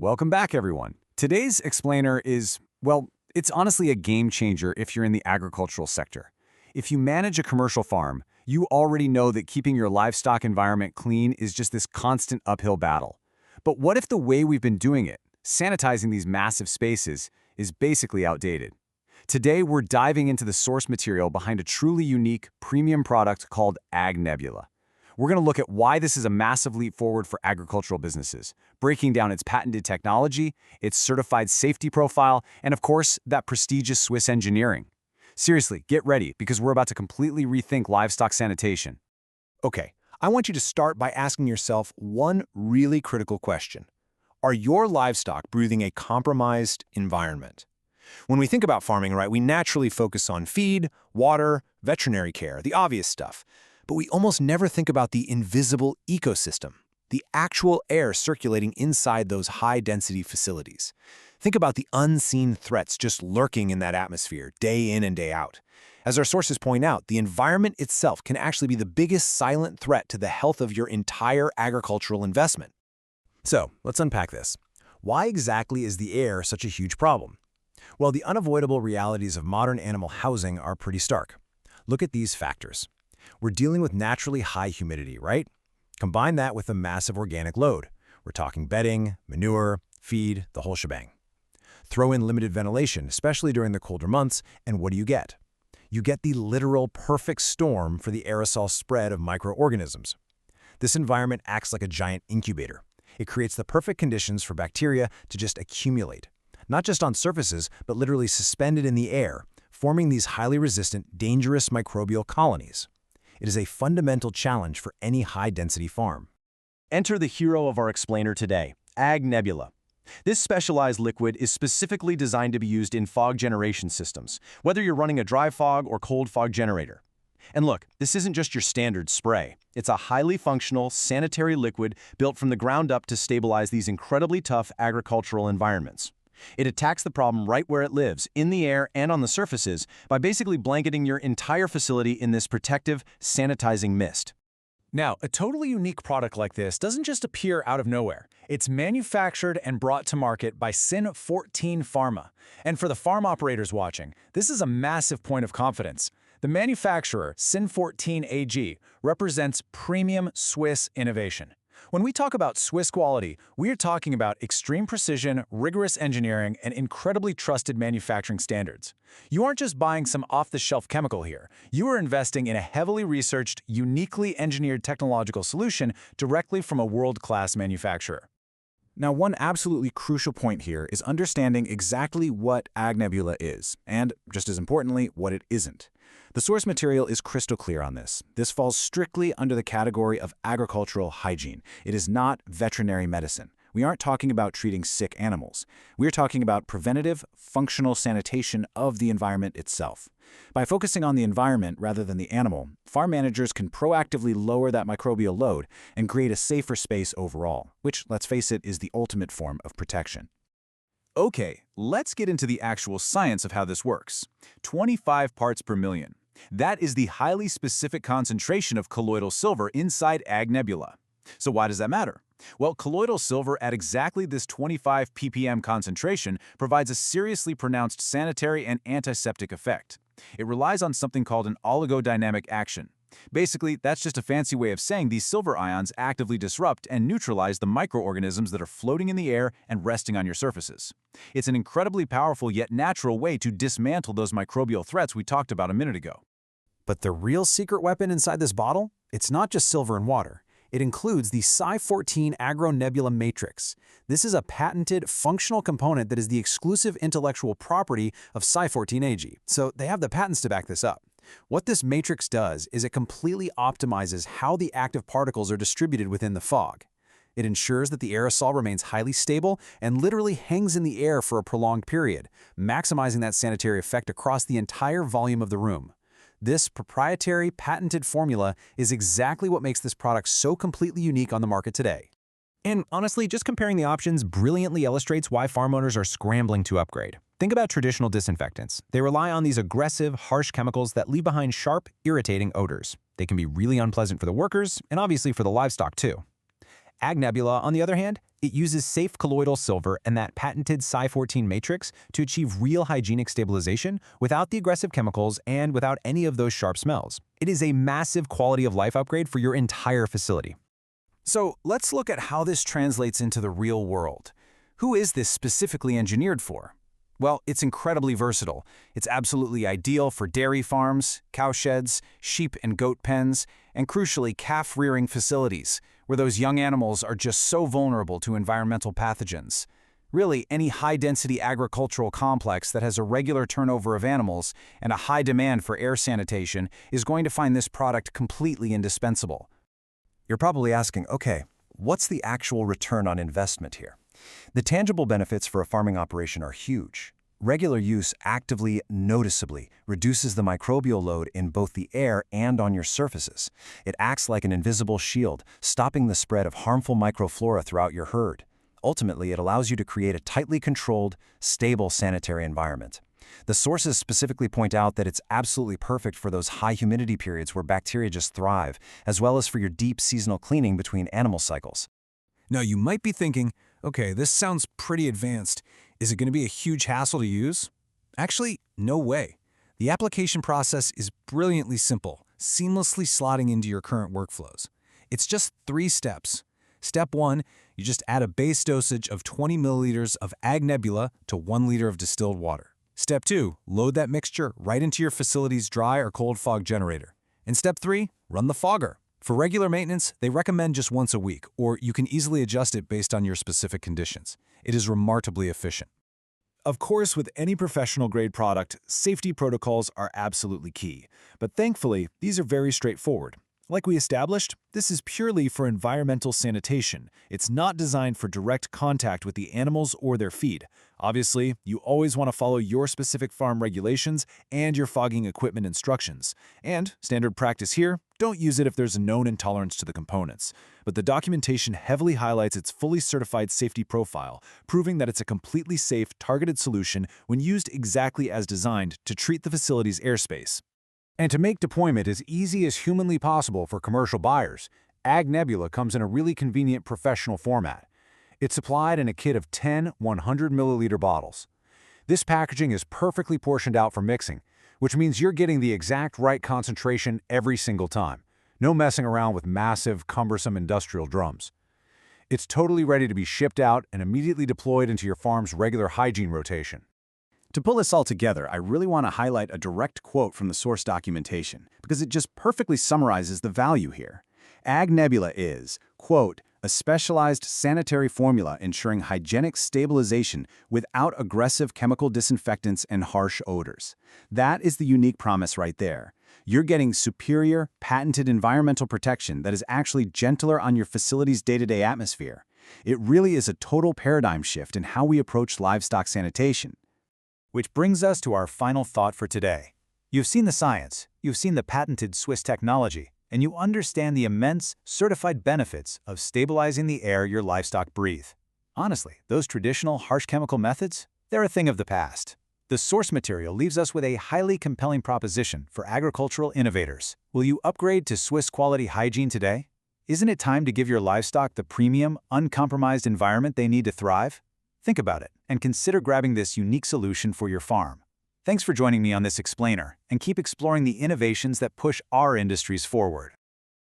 Welcome back, everyone. Today's explainer is, well, it's honestly a game changer if you're in the agricultural sector. If you manage a commercial farm, you already know that keeping your livestock environment clean is just this constant uphill battle. But what if the way we've been doing it, sanitizing these massive spaces, is basically outdated? Today, we're diving into the source material behind a truly unique, premium product called Ag Nebula. We're going to look at why this is a massive leap forward for agricultural businesses, breaking down its patented technology, its certified safety profile, and of course, that prestigious Swiss engineering. Seriously, get ready, because we're about to completely rethink livestock sanitation. Okay, I want you to start by asking yourself one really critical question. Are your livestock breathing a compromised environment? When we think about farming, right, we naturally focus on feed, water, veterinary care, the obvious stuff. But we almost never think about the invisible ecosystem, the actual air circulating inside those high-density facilities. Think about the unseen threats just lurking in that atmosphere, day in and day out. As our sources point out, the environment itself can actually be the biggest silent threat to the health of your entire agricultural investment. So, let's unpack this. Why exactly is the air such a huge problem? Well, the unavoidable realities of modern animal housing are pretty stark. Look at these factors. We're dealing with naturally high humidity, right? Combine that with a massive organic load. We're talking bedding, manure, feed, the whole shebang. Throw in limited ventilation, especially during the colder months, and what do you get? You get the literal perfect storm for the aerosol spread of microorganisms. This environment acts like a giant incubator. It creates the perfect conditions for bacteria to just accumulate, not just on surfaces, but literally suspended in the air, forming these highly resistant, dangerous microbial colonies. It is a fundamental challenge for any high-density farm. Enter the hero of our explainer today, Ag Nebula. This specialized liquid is specifically designed to be used in fog generation systems, whether you're running a dry fog or cold fog generator. And look, this isn't just your standard spray. It's a highly functional, sanitary liquid built from the ground up to stabilize these incredibly tough agricultural environments. It attacks the problem right where it lives, in the air and on the surfaces, by basically blanketing your entire facility in this protective, sanitizing mist. Now, a totally unique product like this doesn't just appear out of nowhere. It's manufactured and brought to market by Sin14 Pharma. And for the farm operators watching, this is a massive point of confidence. The manufacturer, Sin14 AG, represents premium Swiss innovation. When we talk about Swiss quality, we are talking about extreme precision, rigorous engineering, and incredibly trusted manufacturing standards. You aren't just buying some off-the-shelf chemical here. You are investing in a heavily researched, uniquely engineered technological solution directly from a world-class manufacturer. Now, one absolutely crucial point here is understanding exactly what Ag Nebula is, and, just as importantly, what it isn't. The source material is crystal clear on this. This falls strictly under the category of agricultural hygiene. It is not veterinary medicine. We aren't talking about treating sick animals. We're talking about preventative, functional sanitation of the environment itself. By focusing on the environment rather than the animal, farm managers can proactively lower that microbial load and create a safer space overall, which, let's face it, is the ultimate form of protection. Okay, let's get into the actual science of how this works. 25 parts per million. That is the highly specific concentration of colloidal silver inside Ag Nebula. So why does that matter? Well, colloidal silver at exactly this 25 ppm concentration provides a seriously pronounced sanitary and antiseptic effect. It relies on something called an oligodynamic action. Basically, that's just a fancy way of saying these silver ions actively disrupt and neutralize the microorganisms that are floating in the air and resting on your surfaces. It's an incredibly powerful yet natural way to dismantle those microbial threats we talked about a minute ago. But the real secret weapon inside this bottle? It's not just silver and water. It includes the Psi-14 Agro Nebula Matrix. This is a patented, functional component that is the exclusive intellectual property of Psi-14 AG, so they have the patents to back this up. What this matrix does is it completely optimizes how the active particles are distributed within the fog. It ensures that the aerosol remains highly stable and literally hangs in the air for a prolonged period, maximizing that sanitary effect across the entire volume of the room. This proprietary, patented formula is exactly what makes this product so completely unique on the market today. And honestly, just comparing the options brilliantly illustrates why farm owners are scrambling to upgrade. Think about traditional disinfectants. They rely on these aggressive, harsh chemicals that leave behind sharp, irritating odors. They can be really unpleasant for the workers and obviously for the livestock too. Ag Nebula, on the other hand, it uses safe colloidal silver and that patented Psi-14 matrix to achieve real hygienic stabilization without the aggressive chemicals and without any of those sharp smells. It is a massive quality of life upgrade for your entire facility. So let's look at how this translates into the real world. Who is this specifically engineered for? Well, it's incredibly versatile. It's absolutely ideal for dairy farms, cow sheds, sheep and goat pens, and crucially, calf-rearing facilities, where those young animals are just so vulnerable to environmental pathogens. Really, any high-density agricultural complex that has a regular turnover of animals and a high demand for air sanitation is going to find this product completely indispensable. You're probably asking, okay, what's the actual return on investment here? The tangible benefits for a farming operation are huge. Regular use actively, noticeably reduces the microbial load in both the air and on your surfaces. It acts like an invisible shield, stopping the spread of harmful microflora throughout your herd. Ultimately, it allows you to create a tightly controlled, stable sanitary environment. The sources specifically point out that it's absolutely perfect for those high humidity periods where bacteria just thrive, as well as for your deep seasonal cleaning between animal cycles. Now, you might be thinking, okay, this sounds pretty advanced. Is it going to be a huge hassle to use? Actually, no way. The application process is brilliantly simple, seamlessly slotting into your current workflows. It's just 3 steps. Step 1, you just add a base dosage of 20 milliliters of Ag Nebula to 1 liter of distilled water. Step 2, load that mixture right into your facility's dry or cold fog generator. And step 3, run the fogger. For regular maintenance, they recommend just once a week, or you can easily adjust it based on your specific conditions. It is remarkably efficient. Of course, with any professional-grade product, safety protocols are absolutely key. But thankfully, these are very straightforward. Like we established, this is purely for environmental sanitation. It's not designed for direct contact with the animals or their feed. Obviously, you always want to follow your specific farm regulations and your fogging equipment instructions. And, standard practice here, don't use it if there's a known intolerance to the components. But the documentation heavily highlights its fully certified safety profile, proving that it's a completely safe, targeted solution when used exactly as designed to treat the facility's airspace. And to make deployment as easy as humanly possible for commercial buyers, Ag Nebula comes in a really convenient professional format. It's supplied in a kit of 10 100-milliliter bottles. This packaging is perfectly portioned out for mixing, which means you're getting the exact right concentration every single time. No messing around with massive, cumbersome industrial drums. It's totally ready to be shipped out and immediately deployed into your farm's regular hygiene rotation. To pull this all together, I really want to highlight a direct quote from the source documentation, because it just perfectly summarizes the value here. Ag Nebula is, quote, a specialized sanitary formula ensuring hygienic stabilization without aggressive chemical disinfectants and harsh odors. That is the unique promise right there. You're getting superior, patented environmental protection that is actually gentler on your facility's day-to-day atmosphere. It really is a total paradigm shift in how we approach livestock sanitation. Which brings us to our final thought for today. You've seen the science, you've seen the patented Swiss technology, and you understand the immense, certified benefits of stabilizing the air your livestock breathe. Honestly, those traditional harsh chemical methods, they're a thing of the past. The source material leaves us with a highly compelling proposition for agricultural innovators. Will you upgrade to Swiss quality hygiene today? Isn't it time to give your livestock the premium, uncompromised environment they need to thrive? Think about it and consider grabbing this unique solution for your farm. Thanks for joining me on this explainer, and keep exploring the innovations that push our industries forward.